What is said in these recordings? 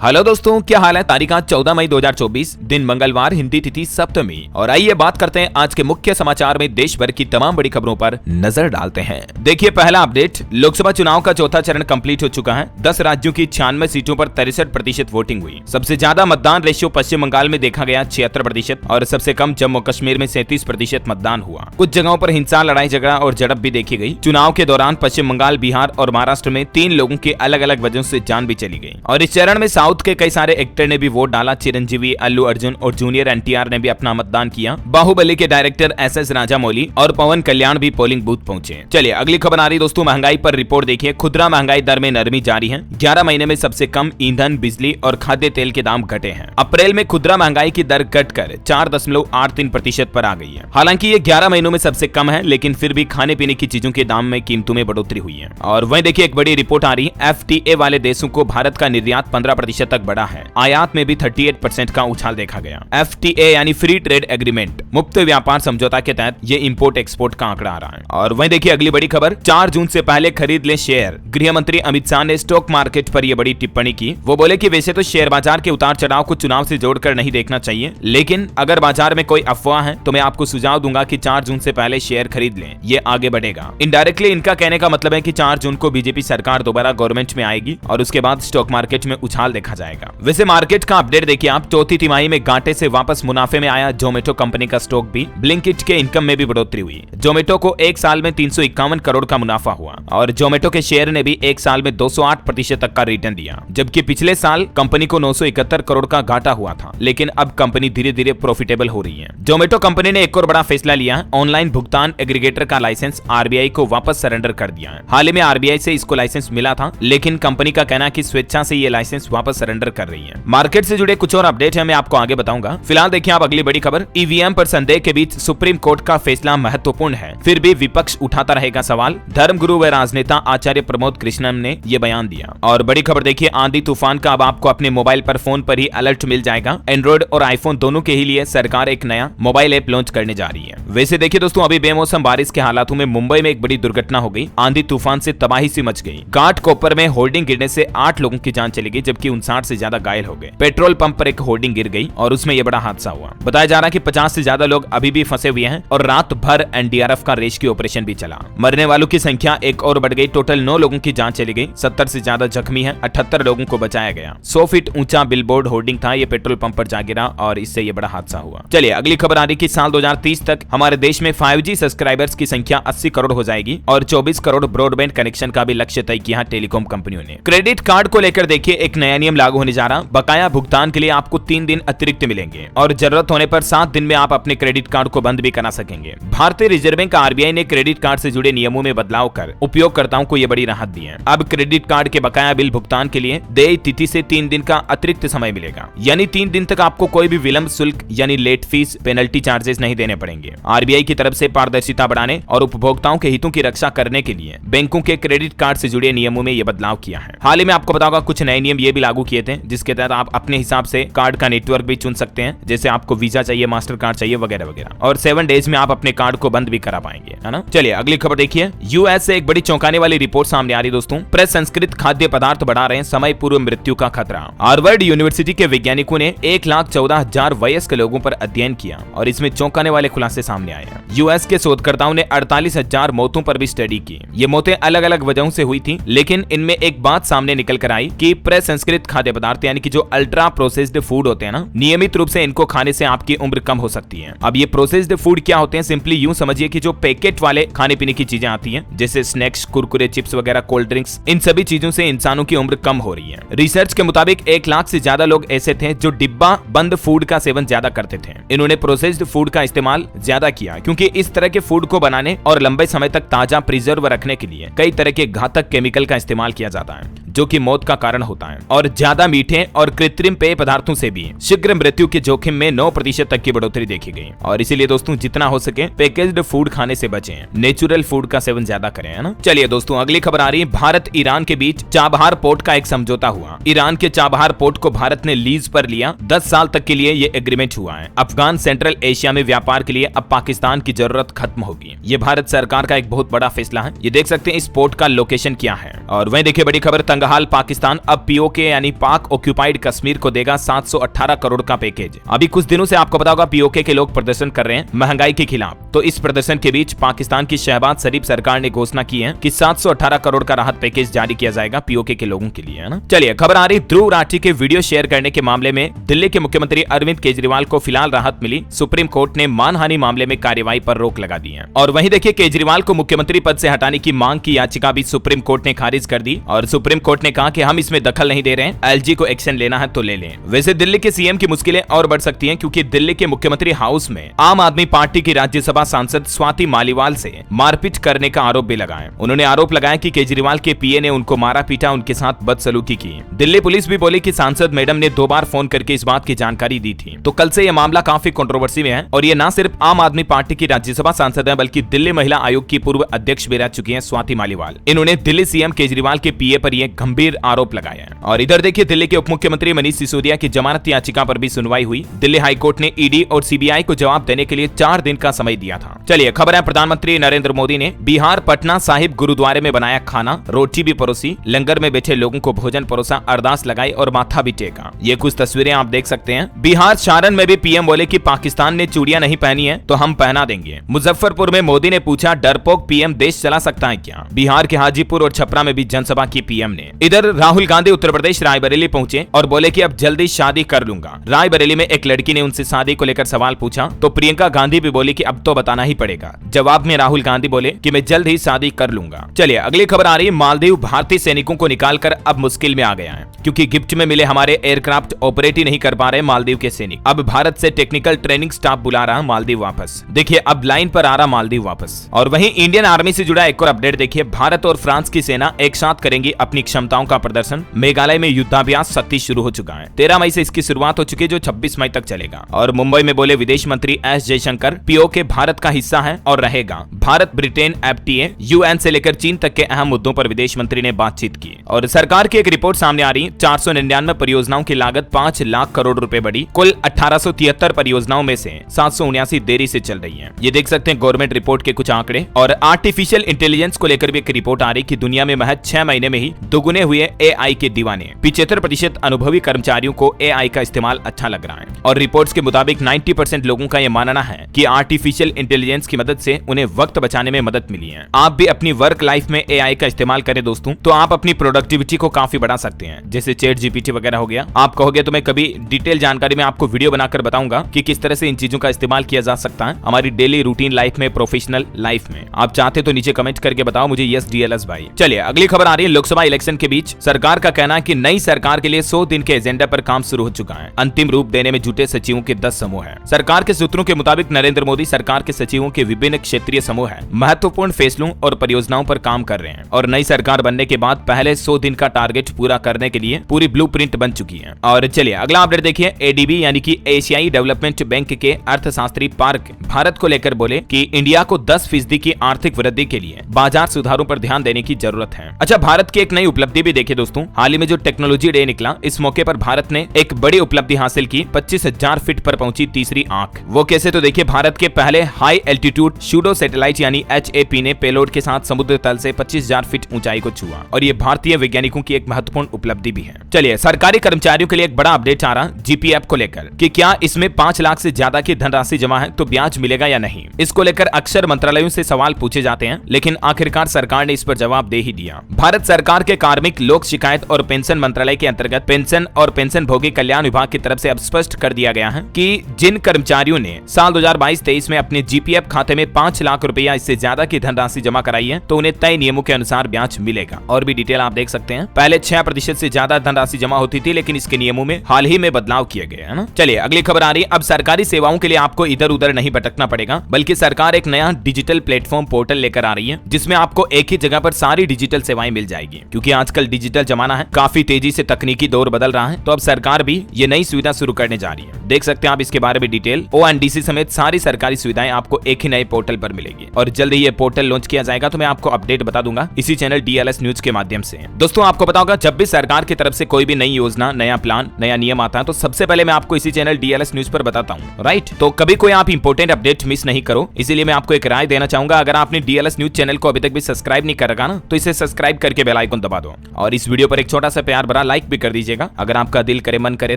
Hello दोस्तों, क्या हाल है। तारीख आज 14 मई 2024, दिन मंगलवार, हिंदी तिथि सप्तमी। और आइए बात करते हैं आज के मुख्य समाचार में देश भर की तमाम बड़ी खबरों पर नजर डालते हैं। देखिए पहला अपडेट, लोकसभा चुनाव का चौथा चरण कंप्लीट हो चुका है। 10 राज्यों की 96 सीटों पर 63% वोटिंग हुई। सबसे ज्यादा मतदान रेशियो पश्चिम बंगाल में देखा गया 76% और सबसे कम जम्मू कश्मीर में 37% मतदान हुआ। कुछ जगहों पर हिंसा, लड़ाई झगड़ा और झड़प भी देखी गई। चुनाव के दौरान पश्चिम बंगाल, बिहार और महाराष्ट्र में 3 लोगों की अलग अलग वजहों से जान भी चली गई। और इस चरण में साउथ के कई सारे एक्टर ने भी वोट डाला। चिरंजीवी, अल्लू अर्जुन और जूनियर एनटीआर ने भी अपना मतदान किया। बाहुबली के डायरेक्टर एसएस राजामौली और पवन कल्याण भी पोलिंग बूथ पहुंचे। चलिए अगली खबर आ रही दोस्तों, महंगाई पर रिपोर्ट देखिए। खुदरा महंगाई दर में नरमी जारी है। 11 महीने में सबसे कम ईंधन, बिजली और खाद्य तेल के दाम घटे हैं। अप्रैल में खुदरा महंगाई की दर घटकर 4.83% पर आ गई है। हालांकि ये 11 महीनों में सबसे कम है, लेकिन फिर भी खाने पीने की चीजों के दाम में कीमतों में बढ़ोतरी हुई है। और वहीं देखिए एक बड़ी रिपोर्ट आ रही है, एफटीए वाले देशों को भारत का निर्यात 15% तक बढ़ा है। आयात में भी 38% का उछाल देखा गया। एफटीए यानी फ्री ट्रेड एग्रीमेंट, मुक्त व्यापार समझौता के तहत ये इंपोर्ट एक्सपोर्ट का आंकड़ा आ रहा है। और वहीं देखिए अगली बड़ी खबर, 4 जून से पहले खरीद ले शेयर। गृह मंत्री अमित शाह ने स्टॉक मार्केट पर यह बड़ी टिप्पणी की। वो बोले कि वैसे तो शेयर बाजार के उतार चढ़ाव को चुनाव से जोड़कर नहीं देखना चाहिए, लेकिन अगर बाजार में कोई अफवाह है तो मैं आपको सुझाव दूंगा कि 4 जून से पहले शेयर खरीद लें, ये आगे बढ़ेगा। इनडायरेक्टली इनका कहने का मतलब है कि 4 जून को बीजेपी सरकार दोबारा गवर्नमेंट में आएगी और उसके बाद स्टॉक मार्केट में उछाल देखा जाएगा। वैसे मार्केट का अपडेट देखिए आप, चौथी तिमाही में घाटे से वापस मुनाफे में आया जोमेटो कंपनी का स्टॉक भी। ब्लिंकिट के इनकम में भी बढ़ोतरी हुई। जोमेटो को एक साल में 351 करोड़ का मुनाफा हुआ और जोमेटो के शेयर ने भी एक साल में 208% तक का रिटर्न दिया, जबकि पिछले साल कंपनी को 971 करोड़ का घाटा हुआ था। लेकिन अब कंपनी धीरे धीरे प्रॉफिटेबल हो रही है। जोमेटो कंपनी ने एक और बड़ा फैसला लिया है, ऑनलाइन भुगतान एग्रीगेटर का लाइसेंस आरबीआई को वापस सरेंडर कर दिया है। हाल ही में आरबीआई से इसको लाइसेंस मिला था, लेकिन कंपनी का कहना है कि स्वेच्छा से ये लाइसेंस वापस सरेंडर कर रही है। मार्केट से जुड़े कुछ और अपडेट है, मैं आपको आगे बताऊंगा। फिलहाल देखिए आप अगली बड़ी खबर, ईवीएम पर संदेह के बीच सुप्रीम कोर्ट का फैसला महत्वपूर्ण है, फिर भी विपक्ष उठाता रहेगा सवाल। धर्मगुरु व राजनेता आचार्य प्रमोद कृष्णन ने यह बयान दिया। और बड़ी खबर देखिए, आंधी तूफान का अब आपको अपने मोबाइल पर फोन पर ही अलर्ट मिल जाएगा। एंड्रॉइड और आईफोन दोनों के ही लिए सरकार एक नया मोबाइल ऐप लॉन्च करने जा रही है। वैसे देखिए दोस्तों, अभी बेमौसम बारिश के हालातों में मुंबई में एक बड़ी दुर्घटना हो गई। आंधी तूफान से तबाही सी मच गई। घाट कोपर में होर्डिंग गिरने से 8 लोगों की जान चली गई, जबकि 59 से ज्यादा घायल हो गए। पेट्रोल पंप पर एक होर्डिंग गिर गई और उसमें यह बड़ा हादसा हुआ। बताया जा रहा है कि 50 से ज्यादा लोग अभी भी फंसे हुए हैं और रात भर एनडीआरएफ का रेस्क्यू ऑपरेशन भी चला। मरने वालों की संख्या एक और बढ़ गई। टोटल 9 लोगों की जान चली गई। 70 से ज्यादा जख्मी हैं। 78 लोगों को बचाया गया। 100 फीट ऊंचा बिलबोर्ड होर्डिंग था, ये पेट्रोल पंप पर जा गिरा और इससे ये बड़ा हादसा हुआ। चलिए अगली खबर आ रही कि साल 2030 तक हमारे देश में 5G सब्सक्राइबर्स की संख्या 80 करोड़ हो जाएगी और 24 करोड़ ब्रॉडबैंड कनेक्शन का भी लक्ष्य तय किया टेलीकॉम कंपनियों ने। क्रेडिट कार्ड को लेकर देखिए एक नया नियम लागू होने जा रहा। बकाया भुगतान के लिए आपको 3 दिन अतिरिक्त मिलेंगे और जरूरत होने पर 7 दिन में आप अपने क्रेडिट कार्ड को बंद भी करा सकेंगे। भारतीय रिजर्व बैंक आरबीआई ने क्रेडिट कार्ड से जुड़े नियमों में बदलाव कर उपयोगकर्ताओं को यह बड़ी राहत दी है। अब क्रेडिट कार्ड के बकाया बिल भुगतान के लिए देय तिथि से 3 दिन का अतिरिक्त समय मिलेगा, यानी 3 दिन तक आपको कोई भी विलंब शुल्क यानी लेट फीस, पेनल्टी चार्जेस नहीं देने पड़ेंगे। आरबीआई की तरफ से पारदर्शिता बढ़ाने और उपभोक्ताओं के हितों की रक्षा करने के लिए बैंकों के क्रेडिट कार्ड से जुड़े नियमों में यह बदलाव किया है। हाल ही में आपको बताऊंगा कुछ नए नियम ये भी लागू किए थे, जिसके तहत आप अपने हिसाब से कार्ड का नेटवर्क भी चुन सकते हैं। जैसे आपको वीजा चाहिए, मास्टर कार्ड चाहिए वगैरह वगैरह, और 7 डेज में आप अपने कार्ड को बंद भी करा पाएंगे, है ना। चलिए अगली खबर देखिए, यूएस से एक बड़ी चौंकाने वाली रिपोर्ट सामने आ रही दोस्तों। प्रसंस्कृत खाद्य पदार्थ बढ़ा रहे हैं समय पूर्व मृत्यु का खतरा। हार्वर्ड यूनिवर्सिटी के वैज्ञानिकों ने 1,14,000 वयस्क लोगों पर अध्ययन किया और इसमें चौंकाने वाले खुलासे सामने आए हैं। यूएस के शोधकर्ताओं ने 48,000 मौतों पर भी स्टडी की। ये मौतें अलग अलग वजहों से हुई थी, लेकिन इनमें एक बात सामने निकल कर आई कि प्रसंस्कृत खाद्य पदार्थ यानी कि जो अल्ट्रा प्रोसेस्ड फूड होते हैं ना, नियमित रूप से इनको खाने से आपकी उम्र कम हो सकती है। अब ये प्रोसेस्ड फूड क्या होते हैं, सिंपली यूं समझिए कि जो पैकेट वाले खाने पीने की चीजें आती हैं, जैसे स्नैक्स, कुरकुरे, चिप्स वगैरह, कोल्ड ड्रिंक्स, इन सभी चीजों से इंसानों की उम्र कम हो रही है। रिसर्च के मुताबिक 1 लाख से ज्यादा लोग ऐसे थे जो डिब्बा बंद फूड का सेवन ज्यादा करते थे। इन्होंने प्रोसेस्ड फूड का इस्तेमाल ज्यादा किया क्योंकि इस तरह के फूड को बनाने और लंबे समय तक ताजा प्रिजर्व रखने के लिए कई तरह के घातक केमिकल का इस्तेमाल किया जाता है, जो कि मौत का कारण होता है। और ज्यादा मीठे और कृत्रिम पेय पदार्थों से भी शीघ्र मृत्यु के जोखिम में 9% तक की बढ़ोतरी देखी गई। और इसीलिए दोस्तों जितना हो सके पैकेज्ड फूड खाने से बचें, नेचुरल फूड का सेवन ज्यादा करें, है ना। चलिए दोस्तों अगली खबर आ रही है, भारत ईरान के बीच चाबहार पोर्ट का एक समझौता हुआ। ईरान के चाबहार पोर्ट को भारत ने लीज पर लिया। 10 साल तक के लिए ये एग्रीमेंट हुआ है। अफगान सेंट्रल एशिया में व्यापार के लिए अब पाकिस्तान की जरूरत खत्म होगी। ये भारत सरकार का एक बहुत बड़ा फैसला है। ये देख सकते हैं इस पोर्ट का लोकेशन क्या है। और वहीं देखिए बड़ी खबर, नंगहाल पाकिस्तान अब पीओके यानी पाक ऑक्यूपाइड कश्मीर को देगा 718 करोड़ का पैकेज। अभी कुछ दिनों से आपको पता होगा पीओके के लोग प्रदर्शन कर रहे हैं महंगाई के खिलाफ। तो इस प्रदर्शन के बीच पाकिस्तान की शहबाज शरीफ सरकार ने घोषणा की है कि 718 करोड़ का राहत पैकेज जारी किया जाएगा पीओके के लोगों के लिए, है ना। चलिए खबर आ रही ध्रुव राठी के वीडियो शेयर करने के मामले में दिल्ली के मुख्यमंत्री अरविंद केजरीवाल को फिलहाल राहत मिली। सुप्रीम कोर्ट ने मानहानि मामले में कार्यवाही पर रोक लगा दी है। और वहीं देखिए केजरीवाल को मुख्यमंत्री पद से हटाने की मांग की याचिका भी सुप्रीम कोर्ट ने खारिज कर दी और सुप्रीम कोर्ट ने कहा कि हम इसमें दखल नहीं दे रहे हैं, एलजी को एक्शन लेना है तो ले लें। वैसे दिल्ली के सीएम की मुश्किलें और बढ़ सकती हैं क्योंकि दिल्ली के मुख्यमंत्री हाउस में आम आदमी पार्टी की राज्यसभा सांसद स्वाति मालीवाल से मारपीट करने का आरोप भी लगा है। उन्होंने आरोप लगाया कि केजरीवाल के पीए ने उनको मारा पीटा, उनके साथ बदसलूकी की। दिल्ली पुलिस भी बोली कि सांसद मैडम ने 2 बार फोन करके इस बात की जानकारी दी थी। तो कल से यह मामला काफी कंट्रोवर्सी में है और ये न सिर्फ आम आदमी पार्टी की राज्यसभा सांसद है बल्कि दिल्ली महिला आयोग की पूर्व अध्यक्ष भी रह चुकी हैं स्वाति मालीवाल। इन्होंने दिल्ली सीएम केजरीवाल के पीए पर यह गंभीर आरोप लगाया है। और इधर देखिए दिल्ली के उप मुख्यमंत्री मनीष सिसोदिया की जमानत याचिका पर भी सुनवाई हुई। दिल्ली हाईकोर्ट ने ईडी और सीबीआई को जवाब देने के लिए 4 दिन का समय दिया था। चलिए खबर है प्रधानमंत्री नरेंद्र मोदी ने बिहार पटना साहिब गुरुद्वारे में बनाया खाना, रोटी भी परोसी, लंगर में बैठे लोगों को भोजन परोसा, अरदास लगाई और माथा भी टेका। ये कुछ तस्वीरें आप देख सकते हैं। बिहार सारण में भी पीएम बोले कि पाकिस्तान ने चूड़ियां नहीं पहनी है तो हम पहना देंगे। मुजफ्फरपुर में मोदी ने पूछा डरपोक पीएम देश चला सकता है क्या। बिहार के हाजीपुर और छपरा में भी जनसभा की पीएम ने। इधर राहुल गांधी उत्तर प्रदेश रायबरेली पहुंचे और बोले कि अब जल्दी शादी कर लूंगा। रायबरेली में एक लड़की ने उनसे शादी को लेकर सवाल पूछा तो प्रियंका गांधी भी बोली कि अब तो बताना ही पड़ेगा। जवाब में राहुल गांधी बोले कि मैं जल्द ही शादी कर लूंगा। चलिए अगली खबर आ रही है। मालदीव भारतीय सैनिकों को निकालकर अब मुश्किल में आ गया है क्योंकि गिफ्ट में मिले हमारे एयरक्राफ्ट ऑपरेट ही नहीं कर पा रहे मालदीव के सैनिक। अब भारत से टेक्निकल ट्रेनिंग स्टाफ बुला रहा मालदीव वापस। देखिए अब लाइन पर आ रहा मालदीव वापस। और वहीं इंडियन आर्मी से जुड़ा एक और अपडेट देखिए। भारत और फ्रांस की सेना एक साथ करेंगी अपनी क्षमताओं का प्रदर्शन। मेघालय में युद्धाभ्यास सख्ती शुरू हो चुका है। 13 मई से इसकी शुरुआत हो चुकी है जो 26 मई तक चलेगा। और मुंबई में बोले विदेश मंत्री एस जयशंकर पीओके भारत का हिस्सा है और रहेगा। भारत ब्रिटेन एफटीए यूएन से लेकर चीन तक के अहम मुद्दों पर विदेश मंत्री ने बातचीत की। और सरकार की एक रिपोर्ट सामने आ रही। 499 परियोजनाओं की लागत 5 लाख करोड़ रुपए बढ़ी। कुल 1873 परियोजनाओं में से 779 देरी से चल रही है। ये देख सकते हैं गवर्नमेंट रिपोर्ट के कुछ आंकड़े। और आर्टिफिशियल इंटेलिजेंस को लेकर भी एक रिपोर्ट आ रही कि दुनिया में महज 6 महीने में ही दुगुने हुए एआई के दीवाने। 75% अनुभवी कर्मचारियों को एआई का इस्तेमाल अच्छा लग रहा है। और रिपोर्ट्स के मुताबिक 90% लोगों का यह मानना है कि आर्टिफिशियल इंटेलिजेंस की मदद से उन्हें वक्त बचाने में मदद मिली है। आप भी अपनी वर्क लाइफ में एआई का इस्तेमाल करें दोस्तों तो आप अपनी प्रोडक्टिविटी को काफी बढ़ा सकते हैं। जैसे चैट जीपीटी वगैरह हो गया। आप कहोगे तो मैं कभी डिटेल जानकारी में आपको वीडियो बनाकर बताऊंगा कि किस तरह से इन चीजों का इस्तेमाल किया जा सकता है हमारी डेली रूटीन लाइफ में, प्रोफेशनल लाइफ में। आप चाहते तो नीचे कमेंट करके बताओ मुझे यस डीएलएस भाई। चलिए अगली खबर आ रही है। लोकसभा इलेक्शन के बीच सरकार का कहना है कि नई सरकार के लिए 100 दिन के एजेंडा पर काम शुरू हो चुका है। अंतिम रूप देने में जुटे सचिवों के 10 समूह है। सरकार के सूत्रों के मुताबिक नरेंद्र मोदी सरकार के सचिवों के विभिन्न क्षेत्रीय समूह है महत्वपूर्ण फैसलों और परियोजनाओं पर काम कर रहे हैं। और नई सरकार बनने के बाद पहले 100 दिन का टारगेट पूरा करने के लिए पूरी ब्लूप्रिंट बन चुकी है। और चलिए अगला अपडेट देखिए। एडीबी यानी कि एशियाई डेवलपमेंट बैंक के अर्थशास्त्री पार्क भारत को लेकर बोले कि इंडिया को 10% की आर्थिक वृद्धि के लिए बाजार सुधारों पर ध्यान देने की जरूरत है। अच्छा भारत की एक नई उपलब्धि भी देखिए दोस्तों। हाल ही में जो टेक्नोलॉजी डे निकला इस मौके पर भारत ने एक बड़ी उपलब्धि हासिल की। 25,000 फीट पर पहुंची तीसरी आंख। वो कैसे तो देखिए भारत के पहले हाई एल्टीट्यूड सूडो सैटेलाइट यानी HAP ने पेलोड के साथ समुद्र तल से 25,000 फीट ऊंचाई को छुआ। और ये भारतीय वैज्ञानिकों की एक महत्वपूर्ण उपलब्धि भी है। चलिए सरकारी कर्मचारियों के लिए एक बड़ा अपडेट आ रहा जीपीएफ को लेकर कि क्या इसमें 5 लाख से ज्यादा की धनराशि जमा है तो ब्याज मिलेगा या नहीं। इसको लेकर अक्सर मंत्रालयों से सवाल पूछे जाते हैं लेकिन आखिरकार सरकार ने इस पर जवाब दे ही दिया। भारत सरकार के कार्मिक लोक शिकायत और पेंशन मंत्रालय के अंतर्गत पेंशन और पेंशन भोगी कल्याण विभाग की तरफ से अब स्पष्ट कर दिया गया है कि जिन कर्मचारियों ने साल 2022-23 में अपने जीपीएफ खाते में 5 लाख रुपया इससे ज्यादा की धनराशि जमा कराई है तो उन्हें तय नियमों के अनुसार ब्याज मिलेगा। और भी डिटेल आप देख सकते हैं। पहले 6% से ज्यादा धनराशि जमा होती थी लेकिन इसके नियमों में हाल ही में बदलाव किए गए हैं ना। चलिए अगली खबर आ रही है। अब सरकारी सेवाओं के लिए आपको इधर उधर नहीं भटकना पड़ेगा बल्कि सरकार एक नया डिजिटल प्लेटफॉर्म पोर्टल लेकर आ रही है जिसमें आपको एक ही जगह पर सारी डिजिटल सेवाएं मिल जाएगी। क्योंकि आजकल डिजिटल जमाना है, काफी तेजी से तकनीकी दौर बदल रहा है तो अब सरकार भी ये नई सुविधा शुरू करने जा रही है। देख सकते हैं आप इसके बारे में डिटेल। ONDC समेत सारी सरकारी सुविधाएं आपको एक ही नए पोर्टल पर मिलेगी और जल्द ही ये पोर्टल लॉन्च किया जाएगा तो मैं आपको अपडेट बता दूंगा इसी चैनल DLS न्यूज के माध्यम से। दोस्तों आपको पता होगा जब भी सरकार की तरफ से कोई भी नई योजना, नया प्लान, नया नियम आता है तो सबसे पहले मैं आपको इसी चैनल DLS न्यूज पर बताता हूँ, राइट। तो कभी कोई आप इंपोर्टेंट अपडेट मिस नहीं करो, इसीलिए मैं आपको एक राय देना चाहूंगा। अगर आपने DLS न्यूज चैनल को अभी तक भी सब्सक्राइब नहीं कर रखा ना तो इसे सब्सक्राइब करके बेल आइकन दबा दो। वीडियो, और इस वीडियो पर एक छोटा सा प्यार भरा लाइक भी कर दीजिएगा अगर आपका दिल करे मन करे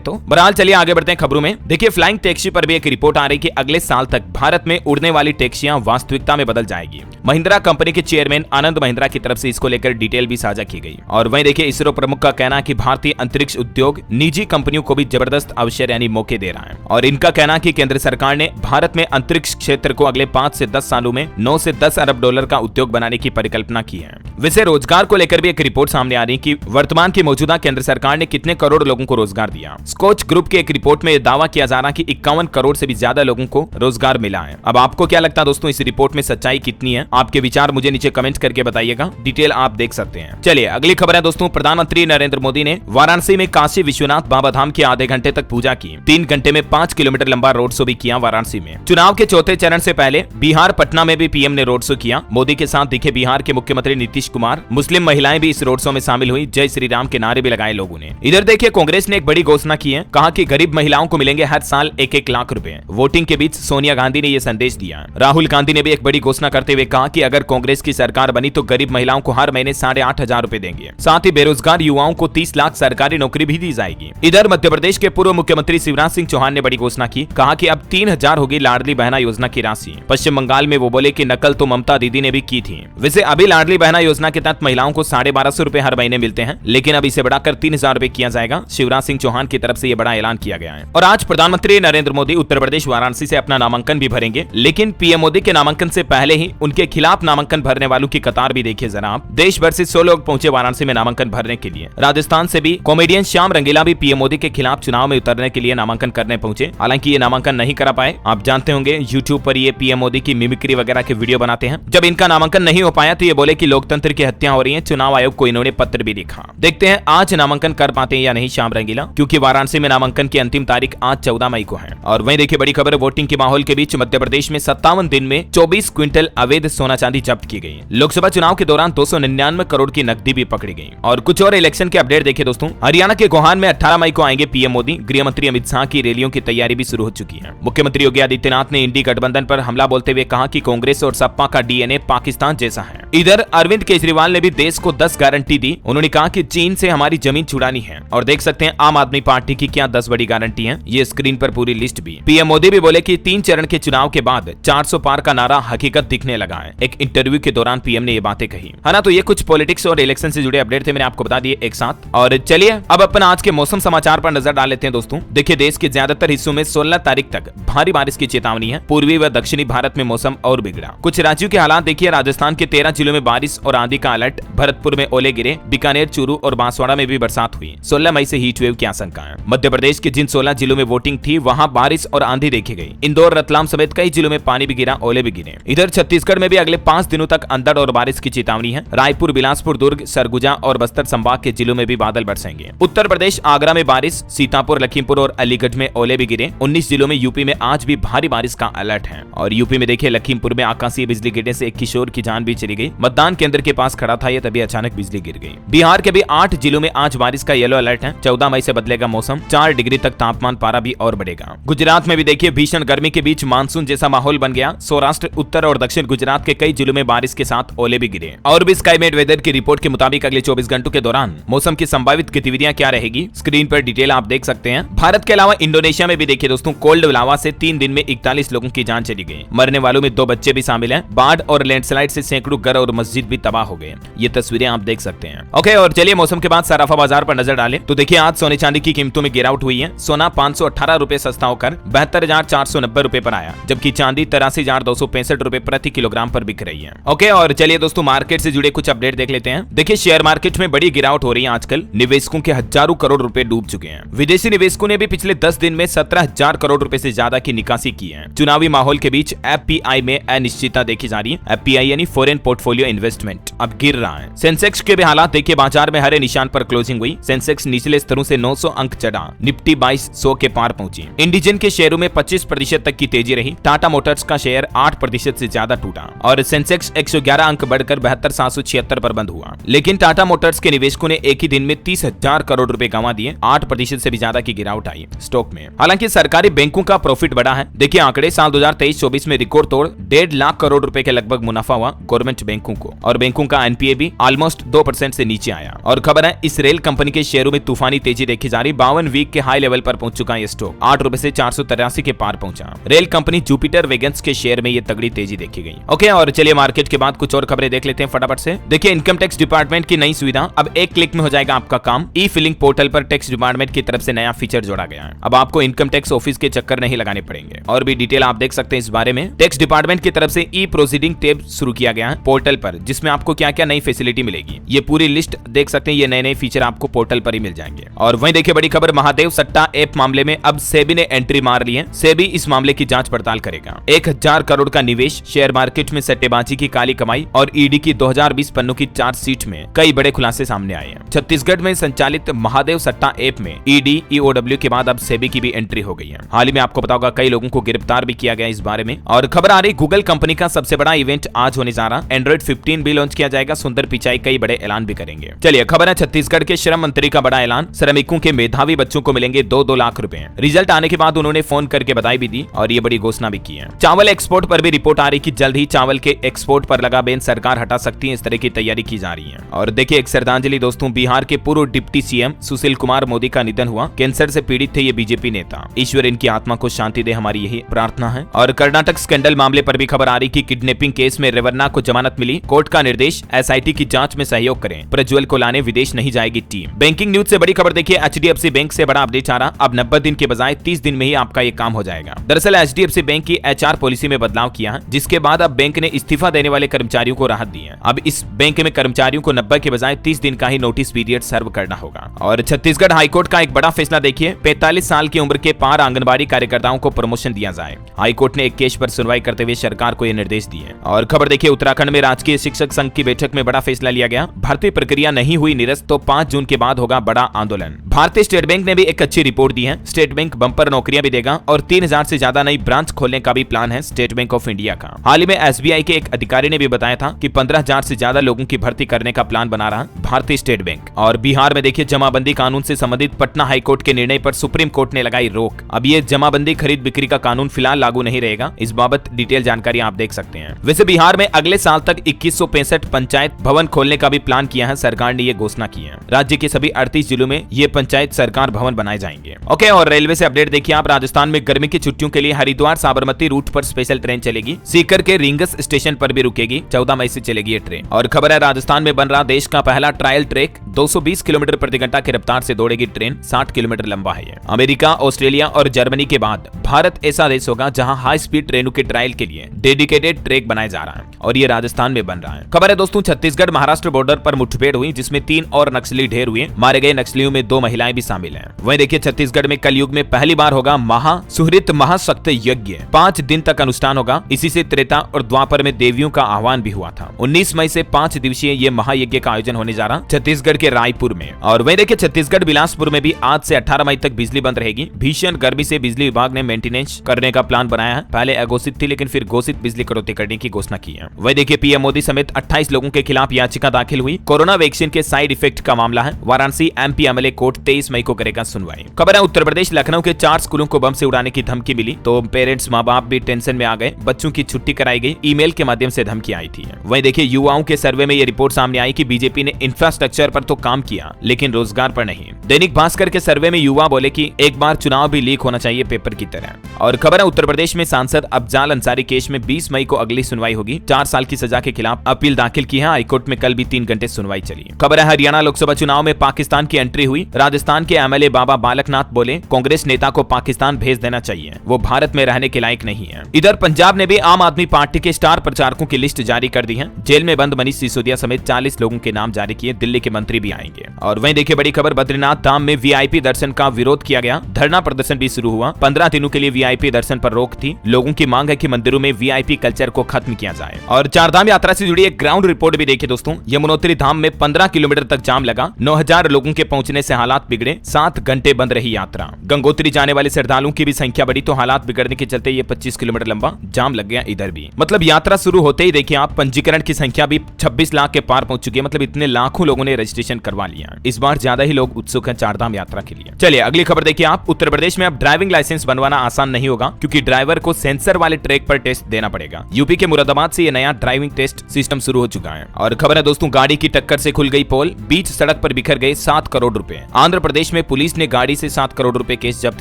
तो। बहरहाल चलिए आगे बढ़ते हैं खबरों में। देखिए फ्लाइंग टैक्सी पर भी एक रिपोर्ट आ रही कि अगले साल तक भारत में उड़ने वाली टैक्सियां वास्तविकता में बदल जाएगी। महिंद्रा कंपनी के चेयरमैन आनंद महिंद्रा की तरफ से इसको लेकर डिटेल भी साझा की गई। और वहीं देखिए इसरो प्रमुख का कहना है कि भारतीय अंतरिक्ष उद्योग निजी कंपनियों को भी जबरदस्त अवसर यानी मौके दे रहा है, और इनका कहना है कि केंद्र सरकार ने भारत में अंतरिक्ष क्षेत्र को अगले 5 से 10 सालों में 9 से 10 अरब डॉलर का उद्योग बनाने की परिकल्पना की है। वैसे रोजगार को लेकर भी एक रिपोर्ट सामने आ रही है कि वर्तमान की मौजूदा केंद्र सरकार ने कितने करोड़ लोगों को रोजगार दिया। स्कोच ग्रुप की एक रिपोर्ट में यह दावा किया जा रहा है कि 51 करोड़ से भी ज्यादा लोगों को रोजगार मिला है। अब आपको क्या लगता है दोस्तों, इस रिपोर्ट में सच्चाई कितनी है? आपके विचार मुझे नीचे कमेंट करके बताइएगा, डिटेल आप देख सकते हैं। चलिए अगली खबर है दोस्तों, प्रधानमंत्री नरेंद्र मोदी ने वाराणसी में काशी विश्वनाथ बाबा धाम की आधे घंटे तक पूजा की। 3 घंटे में 5 किलोमीटर लंबा रोड शो भी किया वाराणसी में। चुनाव के चौथे चरण से पहले बिहार पटना में भी पीएम ने रोड शो किया। मोदी के साथ दिखे बिहार के मुख्यमंत्री नीतीश कुमार। मुस्लिम महिलाएं भी इस रोड शो में शामिल हुई। जय श्री राम के नारे भी लगाए लोगों ने। इधर देखिए कांग्रेस ने एक बड़ी घोषणा की है, कहा कि गरीब महिलाओं को मिलेंगे हर साल 1-1 लाख रुपए। वोटिंग के बीच सोनिया गांधी ने यह संदेश दिया। राहुल गांधी ने भी एक बड़ी घोषणा करते हुए कहा कि अगर कांग्रेस की सरकार बनी तो गरीब महिलाओं को हर महीने 8,500 रुपए देंगे। साथ ही बेरोजगार युवाओं को 30 लाख सरकारी नौकरी भी दी जाएगी। इधर मध्य प्रदेश के पूर्व मुख्यमंत्री शिवराज सिंह चौहान ने बड़ी घोषणा की, कहा कि अब 3,000 होगी लाडली बहना योजना की राशि। पश्चिम बंगाल में वो बोले कि नकल तो ममता दीदी ने भी की थी। वैसे अभी लाडली बहना योजना के तहत महिलाओं को 1250 रुपए हर महीने मिलते हैं, लेकिन अब इसे बढ़ाकर 3,000 रुपए किया जाएगा। शिवराज सिंह चौहान की तरफ से यह बड़ा ऐलान किया गया है। और आज प्रधानमंत्री नरेंद्र मोदी उत्तर प्रदेश वाराणसी से अपना नामांकन भी भरेंगे, लेकिन पीएम मोदी के नामांकन से पहले ही उनके खिलाफ नामांकन भरने वालों की कतार भी देखिए जरा आप। देश भर से 100 लोग पहुंचे वाराणसी में नामांकन भरने के लिए। राजस्थान से भी कॉमेडियन श्याम रंगीला भी पीएम मोदी के खिलाफ चुनाव में उतरने के लिए नामांकन करने पहुंचे। हालांकि ये नामांकन नहीं करा पाए। आप जानते होंगे यूट्यूब पर ये पीएम मोदी की मिमिक्री वगैरह के वीडियो बनाते हैं। जब इनका नामांकन नहीं हो पाया तो ये बोले कि लोकतंत्र की हत्या हो रही है। चुनाव आयोग को इन्होंने पत्र भी लिखा। देखते हैं आज नामांकन कर पाते हैं या नहीं श्याम रंगीला, क्योंकि वाराणसी में नामांकन की अंतिम तारीख आज 14 मई को है। और वहीं देखिए बड़ी खबर, वोटिंग के माहौल के बीच मध्य प्रदेश में 57 दिन में 24 क्विंटल अवैध सोना चांदी जब्त की गई। लोकसभा चुनाव के दौरान 299 करोड़ की नकदी भी पकड़ी गई। और कुछ और इलेक्शन के अपडेट देखिए दोस्तों, हरियाणा के गोहान में 18 मई को आएंगे पीएम मोदी। गृह मंत्री अमित शाह की रैलियों की तैयारी भी शुरू हो चुकी है। मुख्यमंत्री योगी आदित्यनाथ ने इंडी गठबंधन पर हमला बोलते हुए कहा कि कांग्रेस और सपा का डीएनए पाकिस्तान जैसा है। इधर अरविंद केजरीवाल ने भी देश को 10 गारंटी दी। उन्होंने कहा कि चीन से हमारी जमीन छुड़ानी है। और देख सकते हैं आम आदमी पार्टी की क्या 10 बड़ी गारंटी है, ये स्क्रीन पर पूरी लिस्ट भी। पीएम मोदी भी बोले कि 3 चरण के चुनाव के बाद 400 पार का नारा हकीकत दिखने लगा है। एक इंटरव्यू के दौरान पीएम ने ये बातें कही है ना। तो ये कुछ पॉलिटिक्स और इलेक्शन से जुड़े अपडेट थे, मैंने आपको बता दिए एक साथ। और चलिए अब अपन आज के मौसम समाचार पर नजर डाल लेते हैं दोस्तों। देखिए देश के ज्यादातर हिस्सों में 16 तारीख तक भारी बारिश की चेतावनी है। पूर्वी व दक्षिणी भारत में मौसम और बिगड़ा। कुछ राज्यों के हालात देखिए, राजस्थान के 13 जिलों में बारिश और आंधी का अलर्ट। भरतपुर में ओले गिरे। बीकानेर, चूरू और बांसवाड़ा में भी बरसात हुई। 16 मई से हीट वेव की आशंका है। मध्य प्रदेश के जिन 16 जिलों में वोटिंग थी वहां बारिश और आंधी देखी गई। इंदौर, रतलाम समेत कई जिलों में पानी भी गिरा, ओले भी गिरे। इधर छत्तीसगढ़ में भी अगले 5 दिनों तक अंधड़ और बारिश की चेतावनी है। रायपुर, बिलासपुर, दुर्ग, सरगुजा और बस्तर संभाग के जिलों में भी बादल बरसेंगे। उत्तर प्रदेश, आगरा में बारिश। सीतापुर, लखीमपुर और अलीगढ़ में ओले भी गिरे। 19 जिलों में यूपी में आज भी भारी बारिश का अलर्ट है। और यूपी में देखिए लखीमपुर में आकाशीय बिजली गिरने से एक किशोर की जान भी चली गई। मतदान केंद्र के पास खड़ा था ये, तभी अचानक बिजली गिर गई। बिहार के भी 8 जिलों में आज बारिश का येलो अलर्ट है। 14 मई से बदलेगा मौसम। 4 डिग्री तक तापमान पारा भी और बढ़ेगा। गुजरात में भी देखिए भीषण गर्मी के बीच मानसून जैसा माहौल बन गया। सौराष्ट्र, उत्तर और दक्षिण गुजरात के कई जिलों में बारिश के साथ ओले भी गिरे। और भी स्काईमेट वेदर की रिपोर्ट के मुताबिक अगले 24 घंटों के दौरान मौसम की संभावित गतिविधियां क्या रहेगी, स्क्रीन पर डिटेल आप देख सकते हैं। भारत के अलावा इंडोनेशिया में भी देखिए दोस्तों कोल्ड लावा से 3 दिन में 41 लोगों की जान चली गई। मरने वालों में 2 बच्चे भी शामिल हैं। बाढ़ और लैंडस्लाइड से सैकड़ों घर और मस्जिद भी तबाह हो गए। ये तस्वीरें आप देख सकते हैं। ओके, और चलिए मौसम के बाद सराफा बाजार पर नजर डालें तो देखिए आज सोने चांदी की कीमतों में गिरावट हुई है। सोना 518 रुपए सस्ता होकर 72,490 रुपए पर आया, जबकि चांदी 83,265 रुपए प्रति किलोग्राम पर बिक रही है। ओके, और चलिए दोस्तों मार्केट से जुड़े कुछ अपडेट देख लेते हैं। देखिए शेयर मार्केट में बड़ी गिरावट हो रही है आजकल। निवेशकों के हजारों करोड़ रुपए डूब चुके हैं। विदेशी निवेशकों ने भी पिछले 10 दिन में 17,000 करोड़ रुपए से ज्यादा की निकासी की है। चुनावी माहौल के बीच एफपीआई में अनिश्चितता देखी जा रही है। एफपीआई यानी फॉरेन पोर्टफोलियो इन्वेस्टमेंट अब गिर रहा है। सेंसेक्स के भी हालात देखिए, बाजार में हरे निशान पर क्लोजिंग हुई। सेंसेक्स निचले स्तरों से 900 अंक चढ़ा। निफ्टी 2200 के पार पहुंची। इंडिजन के शेयरों में 25% तक की तेजी रही। टाटा मोटर्स का शेयर 8% से ज्यादा टूटा और सेंसेक्स 111 अंक बढ़कर 72,776 पर बंद हुआ। लेकिन टाटा मोटर्स के निवेशकों ने एक ही दिन में 30,000 करोड़ रुपए गंवा दिए। 8% से भी ज्यादा की गिरावट आई स्टॉक में। हालांकि सरकारी बैंकों का प्रॉफिट बढ़ा है। देखिए आंकड़े साल 2023-24 में रिकॉर्ड तोड़ 1.5 लाख करोड़ रुपए के लगभग मुनाफा हुआ गवर्नमेंट बैंकों को। और बैंकों बैंकों का एनपीए भी ऑलमोस्ट 2% से नीचे आया। और खबर है इस रेल कंपनी के शेयरों में तूफानी तेजी देखी जा रही। 52 वीक के हाई लेवल पर पहुंच चुका है स्टॉक, 8 रुपए से 483 के पार पहुंचा। रेल कंपनी जुपिटर वेगन्स के शेयर में ये तगड़ी तेजी देखी गई। ओके, और चलिए मार्केट के बाद कुछ और खबरें देख लेते हैं फटाफट से। देखिए इनकम टैक्स डिपार्टमेंट की नई सुविधा, अब एक क्लिक में हो जाएगा आपका काम। ई फिलिंग पोर्टल पर टैक्स डिपार्टमेंट की तरफ से नया फीचर जोड़ा गया है। अब आपको इनकम टैक्स ऑफिस के चक्कर नहीं लगाने पड़ेंगे। और भी डिटेल आप देख सकते हैं इस बारे में। टैक्स डिपार्टमेंट की तरफ से ई प्रोसीडिंग टैब शुरू किया गया है पोर्टल पर, जिसमें आपको क्या क्या नई फैसिलिटी मिलेगी ये पूरी लिस्ट देख सकते हैं। ये नए नए फीचर आपको पोर्टल पर ही मिल जाएंगे। और वहीं देखिए बड़ी खबर, महादेव सट्टा ऐप मामले में अब सेबी ने एंट्री मार ली है। सेबी इस मामले की जांच पड़ताल करेगा। 1000 करोड़ का निवेश, शेयर मार्केट में सट्टेबाजी की काली कमाई और ईडी की 2020 पन्नों की चार्जशीट में कई बड़े खुलासे सामने आए हैं। छत्तीसगढ़ में संचालित महादेव सट्टा ऐप में ईडी ईओडब्ल्यू के बाद अब सेबी की भी एंट्री हो गई है। हाल ही में आपको पता होगा कई लोगों को गिरफ्तार भी किया गया इस बारे में। और खबर आ रही गूगल कंपनी का सबसे बड़ा इवेंट आज होने जा रहा। एंड्रॉइड 15 भी लॉन्च किया जाएगा। सुंदर पिचाई कई बड़े ऐलान भी करेंगे। चलिए खबर है छत्तीसगढ़ के श्रम मंत्री का बड़ा ऐलान। श्रमिकों के मेधावी बच्चों को मिलेंगे 2-2 लाख रुपए। रिजल्ट आने के बाद उन्होंने फोन करके बधाई भी दी और ये बड़ी घोषणा भी की है। चावल एक्सपोर्ट पर भी रिपोर्ट आ रही कि जल्द ही चावल के एक्सपोर्ट पर लगा बैन सरकार हटा सकती है। इस तरह की तैयारी की जा रही है। और देखिए एक श्रद्धांजलि दोस्तों, बिहार के पूर्व डिप्टी सीएम सुशील कुमार मोदी का निधन हुआ। कैंसर से पीड़ित थे ये बीजेपी नेता। ईश्वर इनकी आत्मा को शांति दे, हमारी यही प्रार्थना है। और कर्नाटक स्कैंडल मामले पर भी खबर आ रही कि किडनैपिंग केस में रेवन्ना को जमानत मिली। कोर्ट का निर्देश, एसआईटी की जांच में सहयोग करें। प्रज्वल को लाने विदेश नहीं जाएगी टीम। बैंकिंग न्यूज से बड़ी खबर देखिए, एचडीएफसी बैंक से बड़ा अपडेट आ रहा। अब 90 दिन के बजाय 30 दिन में ही आपका ये काम हो जाएगा। दरअसल एचडीएफसी बैंक की एचआर पॉलिसी में बदलाव किया है, जिसके बाद अब बैंक ने इस्तीफा देने वाले कर्मचारियों को राहत दी है। अब इस बैंक में कर्मचारियों को 90 के बजाय 30 दिन का ही नोटिस पीरियड सर्व करना होगा। और छत्तीसगढ़ हाईकोर्ट का एक बड़ा फैसला देखिए, 45 साल की उम्र के पार आंगनबाड़ी कार्यकर्ताओं को प्रमोशन दिया जाए। हाईकोर्ट ने एक केस पर सुनवाई करते हुए सरकार को यह निर्देश दिए। और खबर देखिए उत्तराखंड में राजकीय शिक्षक संघ की बैठक में बड़ा फैसला लिया गया। भर्ती प्रक्रिया नहीं हुई निरस्त तो 5 जून के बाद होगा बड़ा आंदोलन। भारतीय स्टेट बैंक ने भी एक अच्छी रिपोर्ट दी है। स्टेट बैंक बंपर नौकरियां भी देगा और 3000 से ज्यादा नई ब्रांच खोलने का भी प्लान है स्टेट बैंक ऑफ इंडिया का। हाल ही में एसबीआई के एक अधिकारी ने भी बताया था कि 15,000 से ज्यादा लोगों की भर्ती करने का प्लान बना रहा भारतीय स्टेट बैंक। और बिहार में देखिए जमाबंदी कानून से संबंधित पटना हाईकोर्ट के निर्णय पर सुप्रीम कोर्ट ने लगाई रोक। अब ये जमाबंदी खरीद बिक्री का कानून फिलहाल लागू नहीं रहेगा। इस बाबत डिटेल जानकारी आप देख सकते हैं। वैसे बिहार में अगले साल तक 2165 पंचायत भवन खोलने का भी प्लान किया है। सरकार ने ये घोषणा की है। राज्य के सभी 38 जिलों में ये पंचायत सरकार भवन बनाए जाएंगे। ओके, और रेलवे से अपडेट देखिए आप, राजस्थान में गर्मी की छुट्टियों के लिए हरिद्वार साबरमती रूट पर स्पेशल ट्रेन चलेगी। सीकर के रिंगस स्टेशन पर भी रुकेगी। 14 मई से चलेगी ये ट्रेन। और खबर है राजस्थान में बन रहा देश का पहला ट्रायल ट्रैक। 220 किलोमीटर प्रति घंटा की रफ्तार से दौड़ेगी ट्रेन। 60 किलोमीटर लंबा है ये। अमेरिका, ऑस्ट्रेलिया और जर्मनी के बाद भारत ऐसा देश होगा जहां हाई स्पीड ट्रेनों के ट्रायल के लिए डेडिकेटेड ट्रैक बनाया जा रहा है और ये राजस्थान में बन रहा है। खबर है दोस्तों छत्तीसगढ़ महाराष्ट्र बॉर्डर पर मुठभेड़ हुई, जिसमें 3 और नक्सली ढेर हुए। मारे गए नक्सलियों में 2 महिलाएं भी शामिल हैं। वहीं देखिए छत्तीसगढ़ में कलयुग में पहली बार होगा महासुहृत महाशक्त यज्ञ। 5 दिन तक अनुष्ठान होगा। इसी से त्रेता और द्वापर में देवियों का आह्वान भी हुआ था। 19 मई से 5 दिवसीय ये महायज्ञ का आयोजन होने जा रहा छत्तीसगढ़ के रायपुर में। और वहीं देखिए छत्तीसगढ़ बिलासपुर में भी आज से 18 मई तक बिजली बंद रहेगी। भीषण गर्मी से बिजली विभाग ने मेंटेनेंस करने का प्लान बनाया है। पहले अघोषित थी, लेकिन फिर घोषित बिजली कटौती करने की घोषणा की है। वहीं देखिए पीएम मोदी समेत 28 लोगों के खिलाफ याचिका दाखिल हुई। कोरोना वैक्सीन के साइड इफेक्ट का मामला है। वाराणसी एमपी एमएलए कोर्ट 23 मई को करेगा सुनवाई। खबर है उत्तर प्रदेश लखनऊ के 4 स्कूलों को बम से उड़ाने की धमकी मिली, तो पेरेंट्स माँ बाप भी टेंशन में आ गए। बच्चों की छुट्टी कराई गई। ईमेल के माध्यम से धमकी आई थी। वहीं देखिए युवाओं के सर्वे में ये रिपोर्ट सामने आई कि बीजेपी ने इंफ्रास्ट्रक्चर पर तो काम किया, लेकिन रोजगार पर नहीं। दैनिक भास्कर के सर्वे में युवा बोले कि एक बार चुनाव भी लीक होना चाहिए पेपर की तरह। और खबर है उत्तर प्रदेश में सांसद अफजाल अंसारी केस में 20 मई को अगली सुनवाई होगी। 4 साल की सजा के खिलाफ अपील दाखिल की है। हाईकोर्ट में कल भी 3 घंटे सुनवाई चली। खबर है हरियाणा लोकसभा चुनाव में पाकिस्तान की एंट्री हुई। राजस्थान के एमएलए बाबा बालकनाथ बोले कांग्रेस नेता को पाकिस्तान भेज देना चाहिए, वो भारत में रहने के लायक नहीं है। इधर पंजाब ने भी आम आदमी पार्टी के स्टार प्रचारकों की लिस्ट जारी कर दी है। जेल में बंद मनीष सिसोदिया समेत 40 लोगों के नाम जारी किए। दिल्ली के मंत्री भी आएंगे। और वहीं देखिए बड़ी खबर, बद्रीनाथ धाम में वीआईपी दर्शन का विरोध किया गया। धरना प्रदर्शन भी शुरू हुआ। 15 दिनों के लिए वीआईपी दर्शन पर रोक थी। लोगों की मांग है कि मंदिरों में वीआईपी कल्चर को खत्म किया जाए। और चारधाम यात्रा से जुड़ी एक ग्राउंड रिपोर्ट भी देखिए दोस्तों। यमुनोत्री धाम में 15 किलोमीटर तक जाम लगा। 9000 लोगों के पहुंचने से हालात बिगड़े। 7 घंटे बंद रही यात्रा। गंगोत्री जाने वाले श्रद्धालुओं की भी संख्या बढ़ी, तो हालात बिगड़ने के चलते ये 25 किलोमीटर लंबा जाम लग गया। इधर भी मतलब यात्रा शुरू होते ही देखिए आप पंजीकरण की संख्या भी 26 लाख के पार पहुंच चुकी है। मतलब इतने लाखों लोगों ने रजिस्ट्रेशन करवा लिया। इस बार ज्यादा ही लोग उत्सुक हैं चारधाम यात्रा के लिए। चलिए अगली खबर देखिए आप, उत्तर प्रदेश में अब ड्राइविंग लाइसेंस बनवाना आसान नहीं होगा, क्योंकि ड्राइवर को सेंसर वाले ट्रैक पर टेस्ट देना पड़ेगा। यूपी के मुरादाबाद से ये नया ड्राइविंग टेस्ट सिस्टम शुरू हो हो चुका है। और खबर है दोस्तों, गाड़ी की टक्कर से खुल गई पोल, बीच सड़क पर बिखर गए 7 करोड़ रुपए। आंध्र प्रदेश में पुलिस ने गाड़ी से 7 करोड़ रुपए केस जब्त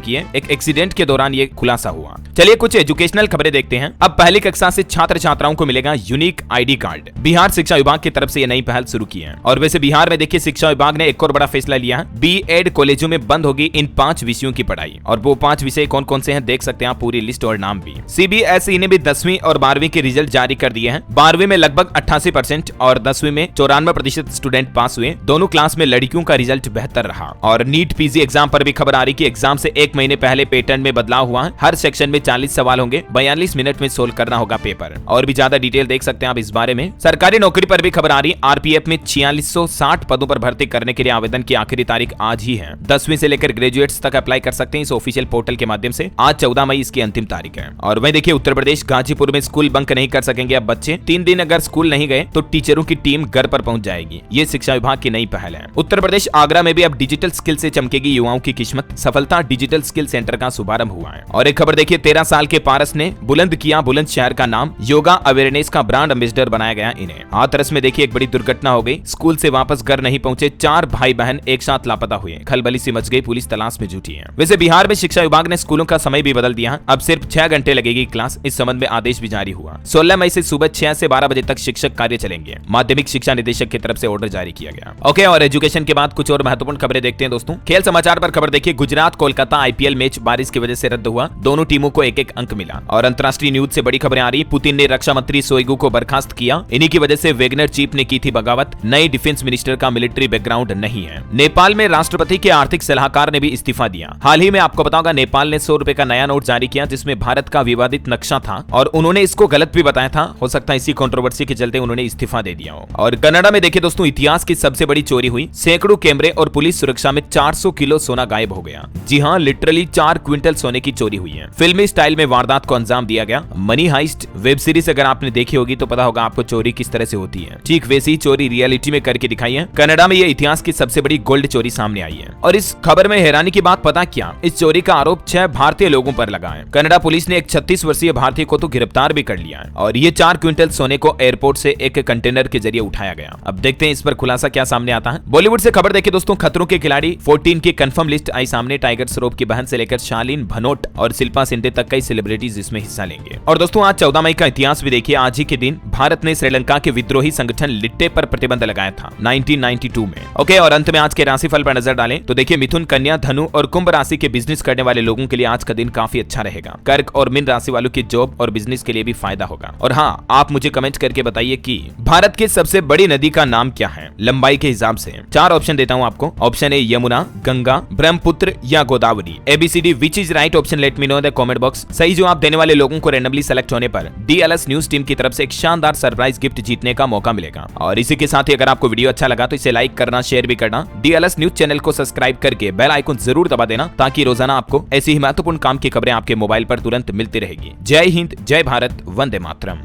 किए। एक एक्सीडेंट के दौरान ये खुलासा हुआ। चलिए कुछ एजुकेशनल खबरें देखते हैं। अब पहली कक्षा से छात्र छात्राओं को मिलेगा यूनिक आईडी कार्ड। बिहार शिक्षा विभाग की तरफ से ये नई पहल शुरू की है। और वैसे बिहार में देखिए शिक्षा विभाग ने एक और बड़ा फैसला लिया है। बीएड कॉलेजों में बंद होगी इन 5 विषयों की पढ़ाई। और वो 5 विषय कौन कौन से हैं देख सकते हैं आप, पूरी लिस्ट और नाम भी। सीबीएसई ने भी 10वीं और 12वीं के रिजल्ट जारी कर दिए हैं। 12वीं में लगभग 88% और 10वीं में 94% स्टूडेंट पास हुए। दोनों क्लास में लड़कियों का रिजल्ट बेहतर रहा। और नीट पीजी एग्जाम पर भी खबर आ रही कि एग्जाम से 1 महीने पहले पैटर्न में बदलाव हुआ है। हर सेक्शन में 40 सवाल होंगे, 42 मिनट में सोल्व करना होगा पेपर। और भी ज्यादा डिटेल देख सकते हैं आप इस बारे में। सरकारी नौकरी पर भी खबर आ रही। आरपीएफ में 4660 पदों पर भर्ती करने के लिए आवेदन की आखिरी तारीख आज ही है। 10वीं से लेकर ग्रेजुएट्स तक अप्लाई कर सकते हैं इस ऑफिशियल पोर्टल के माध्यम से। आज 14 मई इसकी अंतिम तारीख है। और वहीं देखिए उत्तर प्रदेश गाजीपुर में स्कूल बंक नहीं कर सकेंगे अब बच्चे। 3 दिन अगर स्कूल नहीं गए तो टीचरों की टीम घर पर पहुंच जाएगी। ये शिक्षा विभाग की नई पहल है। उत्तर प्रदेश आगरा में भी अब डिजिटल स्किल से चमकेगी युवाओं की किस्मत। सफलता डिजिटल स्किल सेंटर का शुभारंभ हुआ है। और एक खबर देखिए, 13 साल के पारस ने बुलंद किया बुलंदशहर का नाम। योगा अवेयरनेस का ब्रांड एम्बेसडर बनाया गया इन्हें। हाथरस में देखिए एक बड़ी दुर्घटना हो गई। स्कूल से वापस घर नहीं पहुंचे 4 भाई बहन एक साथ लापता हुए। खलबली सी मच गई, पुलिस तलाश में जुटी है। वैसे बिहार में शिक्षा विभाग ने स्कूलों का समय भी बदल दिया। अब सिर्फ 6 घंटे लगेगी क्लास। इस संबंध में आदेश भी जारी हुआ। 16 मई से सुबह 6 से 12 बजे तक शिक्षक कार्य चलेंगे। माध्यमिक शिक्षा निदेशक की तरफ से ऑर्डर जारी किया गया। ओके, और एजुकेशन के बाद कुछ और महत्वपूर्ण खबरें देखते हैं दोस्तों। खेल समाचार पर खबर देखिए, गुजरात कोलकाता आईपीएल मैच बारिश की वजह से रद्द हुआ। दोनों टीमों को 1-1 अंक मिला। और अंतर्राष्ट्रीय न्यूज से बड़ी खबरें आ रही। पुतिन ने रक्षा मंत्री शोइगु को बर्खास्त किया। इन्हीं की वजह से वेगनर चीफ ने की थी बगावत। नई डिफेंस मिनिस्टर का मिलिट्री बैकग्राउंड नहीं है। नेपाल में राष्ट्रपति के आर्थिक सलाहकार ने भी इस्तीफा दिया। हाल ही में आपको बताऊंगा नेपाल ने 100 रुपए का नया नोट जारी किया जिसमें भारत का विवादित नक्शा था और उन्होंने इसको गलत भी बताया था। हो सकता है इसी कंट्रोवर्सी के चलते उन्होंने इस्तीफा दे दिया हो। और कनाडा में देखिए दोस्तों, इतिहास की सबसे बड़ी चोरी हुई। सैकड़ों कैमरे और पुलिस सुरक्षा में 400 किलो सोना गायब हो गया। जी हां, लिटरली 4 क्विंटल सोने की चोरी हुई है। फिल्मी स्टाइल में वारदात को अंजाम दिया गया। मनी हाइस्ट वेब सीरीज अगर आपने देखी होगी तो पता होगा आपको चोरी किस तरह से होती है। ठीक वैसी ही चोरी रियलिटी में करके दिखाई है। कनाडा में ये इतिहास की सबसे बड़ी गोल्ड चोरी सामने आई है। और इस खबर में हैरानी की बात पता क्या, इस चोरी का आरोप 6 भारतीय लोगों पर लगा है। कनाडा पुलिस ने एक 36 वर्षीय भारतीय को तो गिरफ्तार भी कर लिया है। और ये 4 क्विंटल सोने को एयरपोर्ट से एक कंटेनर के जरिए उठाया गया। अब देखते हैं इस पर खुलासा क्या सामने आता है। बॉलीवुड से खबर देखिए दोस्तों, खतरों के खिलाड़ी 14 की कंफर्म लिस्ट आई सामने। टाइगर श्रॉफ की बहन से लेकर शालीन भनोट और शिल्पा शिंदे तक कई सेलिब्रिटीज इसमें हिस्सा लेंगे। और दोस्तों आज 14 मई का इतिहास भी देखिए। आज ही के दिन भारत ने श्रीलंका के विद्रोही संगठन लिट्टे पर प्रतिबंध लगाया था 1992 में। ओके, और अंत में आज के राशिफल पर नजर डालें तो देखिए मिथुन, कन्या, धनु और कुंभ राशि के बिजनेस करने वाले लोगों के लिए आज का दिन काफी अच्छा रहेगा। कर्क और मीन राशि वालों की जॉब और बिजनेस के लिए भी फायदा होगा। और हाँ, आप मुझे कमेंट करके बताइए कि भारत की सबसे बड़ी नदी का नाम क्या है लंबाई के हिसाब से। 4 ऑप्शन देता हूँ आपको। ऑप्शन ए यमुना, गंगा, ब्रह्मपुत्र या Godavari. ABCD which is right option, let me know in the comment box. सही जवाब देने वाले लोगों को रैंडमली सेलेक्ट होने पर DLS न्यूज टीम की तरफ से एक शानदार सरप्राइज गिफ्ट जीतने का मौका मिलेगा। और इसी के साथ ही अगर आपको वीडियो अच्छा लगा तो इसे लाइक करना, शेयर भी करना। DLS न्यूज चैनल को सब्सक्राइब करके बेल आइकन जरूर दबा देना ताकि रोजाना आपको ऐसी ही महत्वपूर्ण काम की खबरें आपके मोबाइल पर तुरंत मिलती रहेगी। जय हिंद, जय भारत, वंदे मातरम।